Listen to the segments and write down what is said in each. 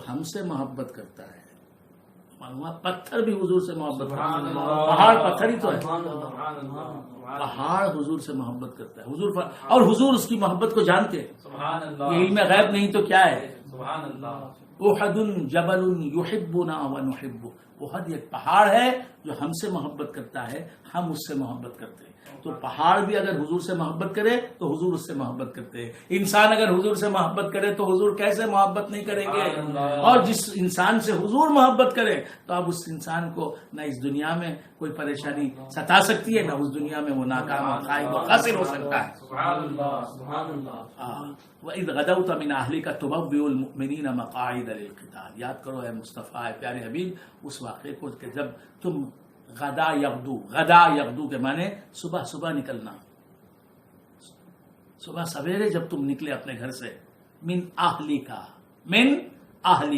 ہم سے محبت کرتا ہے. معلوم پتھر بھی حضور سے محبت کرتا ہے. پہاڑ پتھر ہی تو ہے. پہاڑ حضور سے محبت کرتا ہے. حضور اور حضور اس کی محبت کو جانتے ہیں. یہ علم غیب نہیں تو کیا ہے. احد جبل یحبنا ونحبه. احد ایک پہاڑ ہے جو ہم سے محبت کرتا ہے, ہم اس سے محبت کرتے ہیں. تو پہاڑ بھی اگر حضور سے محبت کرے تو حضور اس سے محبت کرتے ہیں. انسان اگر حضور سے محبت کرے تو حضور کیسے محبت نہیں کریں گے. اور جس انسان سے حضور محبت کرے تو اب اس انسان کو نہ اس دنیا میں کوئی پریشانی ستا سکتی ہے, نہ اس دنیا میں وہ ناکام و خائب و خاسر ہو سکتا ہے. وَإِذْ غَدَوْتَ مِنْ أَهْلِكَ تُبَوِّئُ الْمُؤْمِنِينَ مَقَاعِدَ لِلْقِتَالِ. یاد کرو اے مصطفیٰ, اے پیارے حبیب, اس واقعے کو کہ جب تم غدا یغدو کے معنی صبح صبح نکلنا, صبح سویرے جب تم نکلے اپنے گھر سے. من اہلی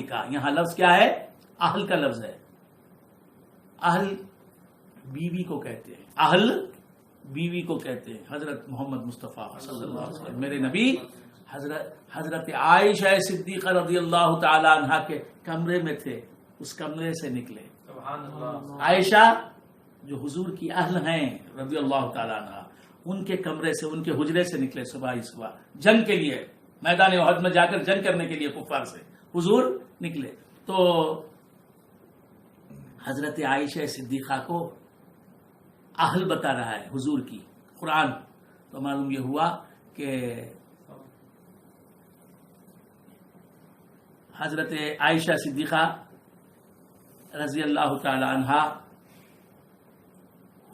کا یہاں لفظ کیا ہے؟ اہل کا لفظ ہے. اہل بیوی کو کہتے ہیں, اہل بیوی کو کہتے ہیں. حضرت محمد مصطفیٰ صلی اللہ علیہ وسلم میرے نبی حضرت عائشہ صدیقہ رضی اللہ تعالی عنہا کے کمرے میں تھے, اس کمرے سے نکلے. عائشہ جو حضور کی اہل ہیں رضی اللہ تعالی عنہ, ان کے کمرے سے, ان کے حجرے سے نکلے صبح ہی صبح جنگ کے لیے. میدان احد میں جا کر جنگ کرنے کے لیے کفار سے حضور نکلے. تو حضرت عائشہ صدیقہ کو اہل بتا رہا ہے حضور کی قرآن. تو معلوم یہ ہوا کہ حضرت عائشہ صدیقہ رضی اللہ تعالی عنہ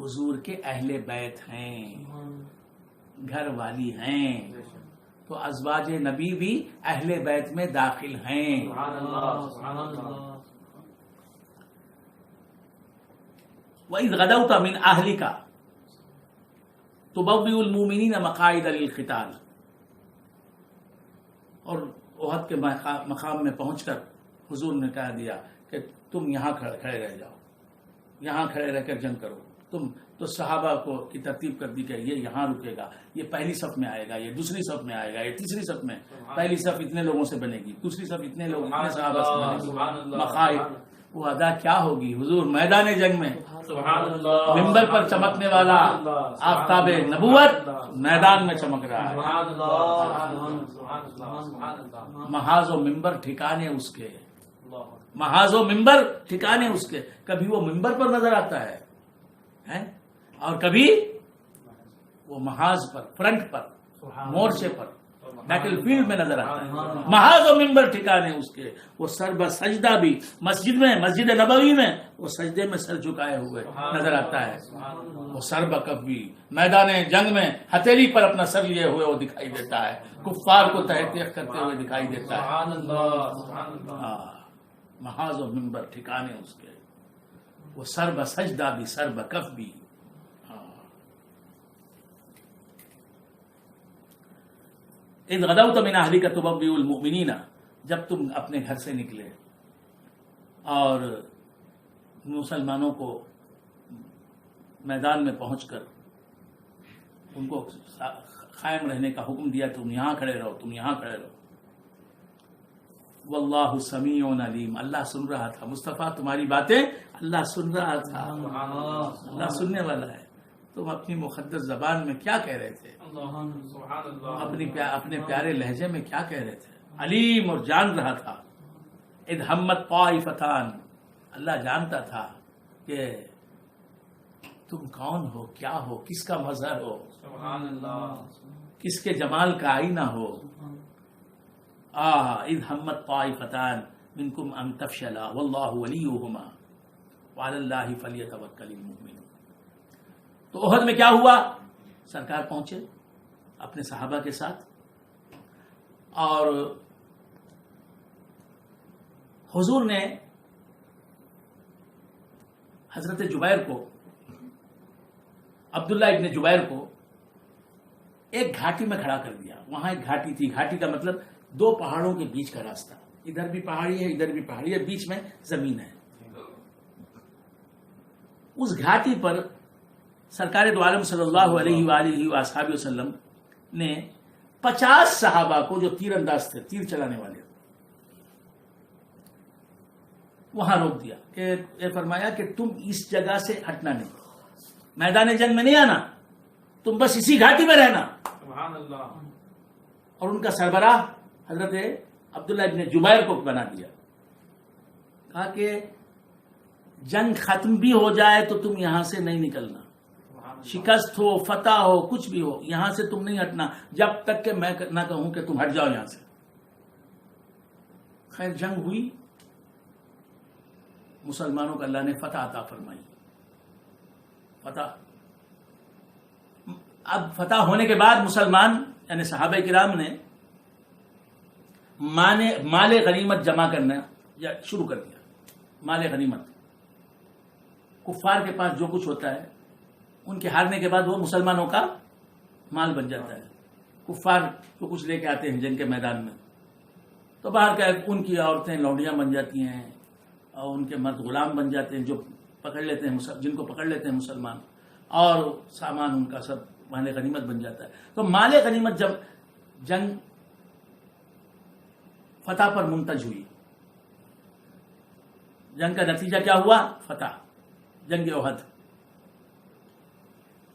حضور کے اہل بیت ہیں, گھر والی ہیں. تو ازواج نبی بھی اہل بیت میں داخل ہیں. وَإِذْ غَدَوْتَ مِنْ أَهْلِكَ تُبَوِّئُ الْمُؤْمِنِينَ مَقَاعِدَ لِلْقِتَالِ. اور احد کے مقام میں پہنچ کر حضور نے کہہ دیا کہ تم یہاں کھڑے رہ جاؤ, یہاں کھڑے رہ کر جنگ کرو. تم تو صحابہ کو کی ترتیب کر دی کہ یہ یہاں رکے گا, یہ پہلی صف میں آئے گا, یہ دوسری صف میں آئے گا, یہ تیسری صف میں. پہلی صف اتنے لوگوں سے بنے گی, دوسری صف اتنے لوگ اتنے صحابہ سے بنے گی. مقاعد وہ ادا کیا ہوگی. حضور میدان جنگ میں منبر پر چمکنے والا آفتاب نبوت میدان میں چمک رہا ہے. محاذ و منبر ٹھکانے اس کے, محاذ و منبر ٹھکانے اس کے. کبھی وہ منبر پر نظر آتا ہے اور کبھی وہ محاذ پر, فرنٹ پر, مورچے پر, بیٹل فیلڈ میں نظر آتا ہے. محاذ و منبر ٹھکانے اس کے. وہ سر بسجدہ بھی مسجد میں, مسجد نبوی میں وہ سجدے میں سر جھکائے ہوئے نظر آتا ہے. وہ سر بکف بھی میدان جنگ میں ہتھیلی پر اپنا سر لیے ہوئے وہ دکھائی دیتا ہے, کفار کو تحقیق کرتے ہوئے دکھائی دیتا ہے. محاذ و منبر ٹھکانے اس کے. وہ سر بسجدہ بھی سر بکف بھی. اذ غدوت من اہلک تبوئ المؤمنین, جب تم اپنے گھر سے نکلے اور مسلمانوں کو میدان میں پہنچ کر ان کو قائم رہنے کا حکم دیا, تم یہاں کھڑے رہو, تم یہاں کھڑے رہو. واللہ سمیع علیم, اللہ سن رہا تھا. مصطفیٰ تمہاری باتیں اللہ سن رہا تھا, اللہ سننے والا ہے. تم اپنی مقدس زبان میں کیا کہہ رہے تھے, اپنے پیارے لہجے میں کیا کہہ رہے تھے. علیم, اور جان رہا تھا. اذ ہمت طائفتان, اللہ جانتا تھا کہ تم کون ہو, کیا ہو, کس کا مظہر ہو, کس کے جمال کا آئینہ ہو. اذ ہمت طائفتان منکم ان تفشلا واللہ ولیہما وعلی اللہ فلیتوکل المؤمنون. تو احد میں کیا ہوا, سرکار پہنچے اپنے صحابہ کے ساتھ اور حضور نے حضرت جبیر کو, عبداللہ ابن جبیر کو ایک گھاٹی میں کھڑا کر دیا. وہاں ایک گھاٹی تھی, گھاٹی کا مطلب دو پہاڑوں کے بیچ کا راستہ, ادھر بھی پہاڑی ہے ادھر بھی پہاڑی ہے, بیچ میں زمین ہے. اس گھاٹی پر سرکار دو عالم صلی اللہ علیہ وآلہ وآصحابہ وسلم نے 50 صحابہ کو, جو تیر انداز تھے, تیر چلانے والے, وہاں روک دیا کہ یہ فرمایا کہ تم اس جگہ سے ہٹنا نہیں، میدان جنگ میں نہیں آنا، تم بس اسی گھاٹی میں رہنا. سبحان اللہ. اور ان کا سربراہ حضرت عبداللہ ابن جبیر کو بنا دیا. کہا کہ جنگ ختم بھی ہو جائے تو تم یہاں سے نہیں نکلنا، شکست ہو فتح ہو کچھ بھی ہو، یہاں سے تم نہیں ہٹنا جب تک کہ میں نہ کہوں کہ تم ہٹ جاؤ یہاں سے. خیر جنگ ہوئی، مسلمانوں کو اللہ نے فتح عطا فرمائی. اب فتح ہونے کے بعد مسلمان یعنی صحابہ کرام نے مال غنیمت جمع کرنا شروع کر دیا. مال غنیمت کفار کے پاس جو کچھ ہوتا ہے ان کے ہارنے کے بعد وہ مسلمانوں کا مال بن جاتا ہے. کفار جو کچھ لے کے آتے ہیں جنگ کے میدان میں تو باہر کا ان کی عورتیں لونڈیاں بن جاتی ہیں اور ان کے مرد غلام بن جاتے ہیں جو پکڑ لیتے ہیں، جن کو پکڑ لیتے ہیں مسلمان، اور سامان ان کا سب مال غنیمت بن جاتا ہے. تو مال غنیمت جب جنگ فتح پر منتج ہوئی، جنگ کا نتیجہ کیا ہوا؟ فتح. جنگ احد.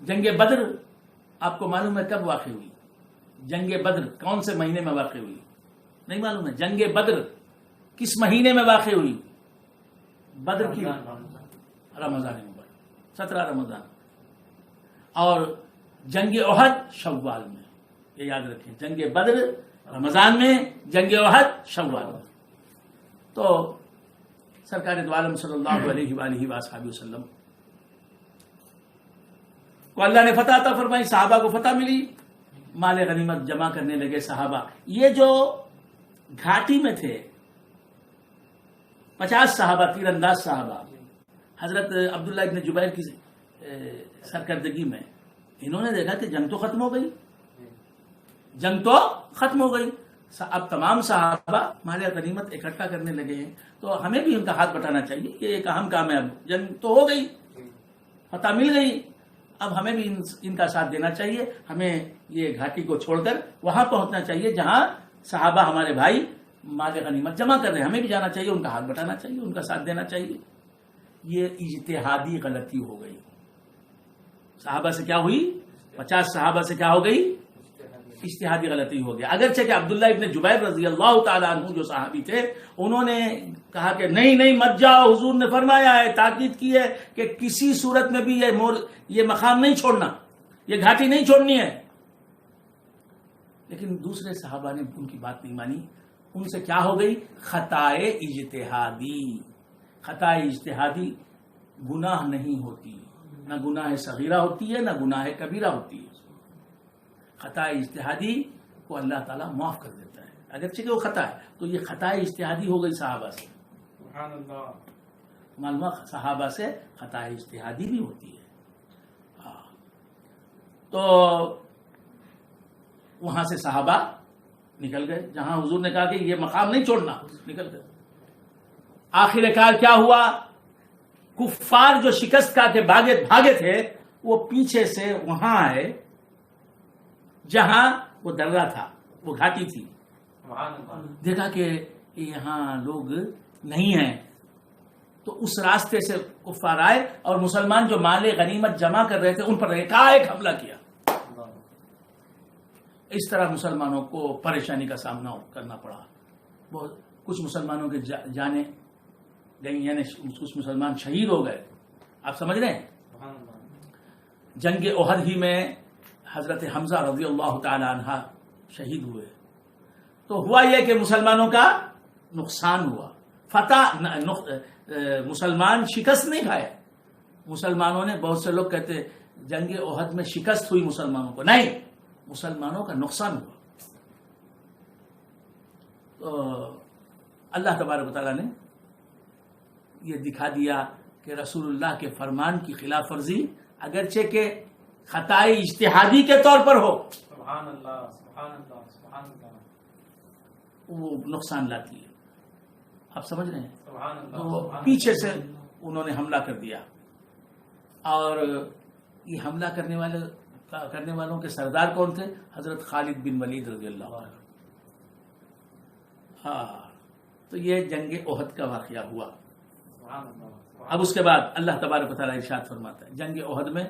جنگ بدر آپ کو معلوم ہے کب واقع ہوئی؟ جنگ بدر کون سے مہینے میں واقع ہوئی؟ نہیں معلوم ہے. جنگ بدر کس مہینے میں واقع ہوئی؟ بدر کی رمضان مبارک 17 رمضان. اور جنگ احد شوال میں. یہ یاد رکھیں، جنگ بدر رمضان میں، جنگ احد شوال میں. تو سرکار دو عالم صلی اللہ علیہ وآلہ وآلہ وسلم کو اللہ نے فتح عطا فرمائی، صحابہ کو فتح ملی، مال غنیمت جمع کرنے لگے صحابہ. یہ جو گھاٹی میں تھے 50 صحابہ، تیر انداز صحابہ، حضرت عبداللہ ابن جبیر کی سرکردگی میں انہوں نے دیکھا کہ جنگ تو ختم ہو گئی، جنگ تو ختم ہو گئی، اب تمام صحابہ مال غنیمت اکٹھا کرنے لگے ہیں، تو ہمیں بھی ان کا ہاتھ بٹانا چاہیے. یہ ایک اہم کام ہے. اب جنگ تو ہو گئی، فتح مل گئی، اب ہمیں بھی ان کا ساتھ دینا چاہیے. ہمیں یہ گھاٹی کو چھوڑ کر وہاں پہنچنا چاہیے جہاں صحابہ ہمارے بھائی مال غنیمت جمع کر رہے ہیں. ہمیں بھی جانا چاہیے، ان کا ہاتھ بٹانا چاہیے، ان کا ساتھ دینا چاہیے. یہ اجتہادی غلطی ہو گئی. صحابہ سے کیا ہوئی؟ 50 صحابہ سے کیا ہو گئی؟ اجتہادی غلطی ہو گیا. اگرچہ کہ عبداللہ ابن جبیر رضی اللہ تعالیٰ عنہ جو صحابی تھے انہوں نے کہا کہ نہیں مت جاؤ، حضور نے فرمایا ہے، تاکید کی ہے کہ کسی صورت میں بھی یہ مقام نہیں چھوڑنا، یہ گھاٹی نہیں چھوڑنی ہے. لیکن دوسرے صحابہ نے ان کی بات نہیں مانی. ان سے کیا ہو گئی؟ خطائے اجتہادی. خطائے اجتہادی گناہ نہیں ہوتی، نہ گناہ صغیرہ ہوتی ہے نہ گناہ کبیرہ ہوتی ہے. خطا اجتہادی کو اللہ تعالیٰ معاف کر دیتا ہے، اگرچہ کہ وہ خطا ہے. تو یہ خطا اجتہادی ہو گئی صحابہ سے. سبحان اللہ. معلوم صحابہ سے خطا اجتہادی بھی ہوتی ہے. تو وہاں سے صحابہ نکل گئے جہاں حضور نے کہا کہ یہ مقام نہیں چھوڑنا، نکل گئے. آخر کار کیا ہوا؟ کفار جو شکست کھا کے بھاگے تھے وہ پیچھے سے وہاں آئے جہاں وہ درہ تھا، وہ گھاٹی تھی. دیکھا کہ یہاں لوگ نہیں ہیں تو اس راستے سے کفار آئے اور مسلمان جو مال غنیمت جمع کر رہے تھے ان پر ایک حملہ کیا. اس طرح مسلمانوں کو پریشانی کا سامنا کرنا پڑا. کچھ مسلمانوں کے جانیں گئی، یعنی کچھ مسلمان شہید ہو گئے. آپ سمجھ رہے ہیں؟ جنگ احد ہی میں حضرت حمزہ رضی اللہ تعالی عنہ شہید ہوئے. تو ہوا یہ کہ مسلمانوں کا نقصان ہوا. مسلمان شکست نہیں کھائے. مسلمانوں نے، بہت سے لوگ کہتے جنگ احد میں شکست ہوئی مسلمانوں کو، نہیں، مسلمانوں کا نقصان ہوا. تو اللہ تبارک و تعالیٰ نے یہ دکھا دیا کہ رسول اللہ کے فرمان کی خلاف ورزی اگرچہ کہ خطائے اجتہادی کے طور پر ہو، سبحان اللہ سبحان اللہ سبحان اللہ، وہ نقصان لاتی ہے. آپ سمجھ رہے ہیں؟ سبحان اللہ. تو پیچھے سے انہوں نے حملہ کر دیا، اور یہ حملہ کرنے والوں کے سردار کون تھے؟ حضرت خالد بن ولید رضی اللہ عنہ. ہاں، تو یہ جنگ احد کا واقعہ ہوا. سبحان اللہ. اب اس کے بعد اللہ تبارک و تعالیٰ ارشاد فرماتا ہے جنگ احد میں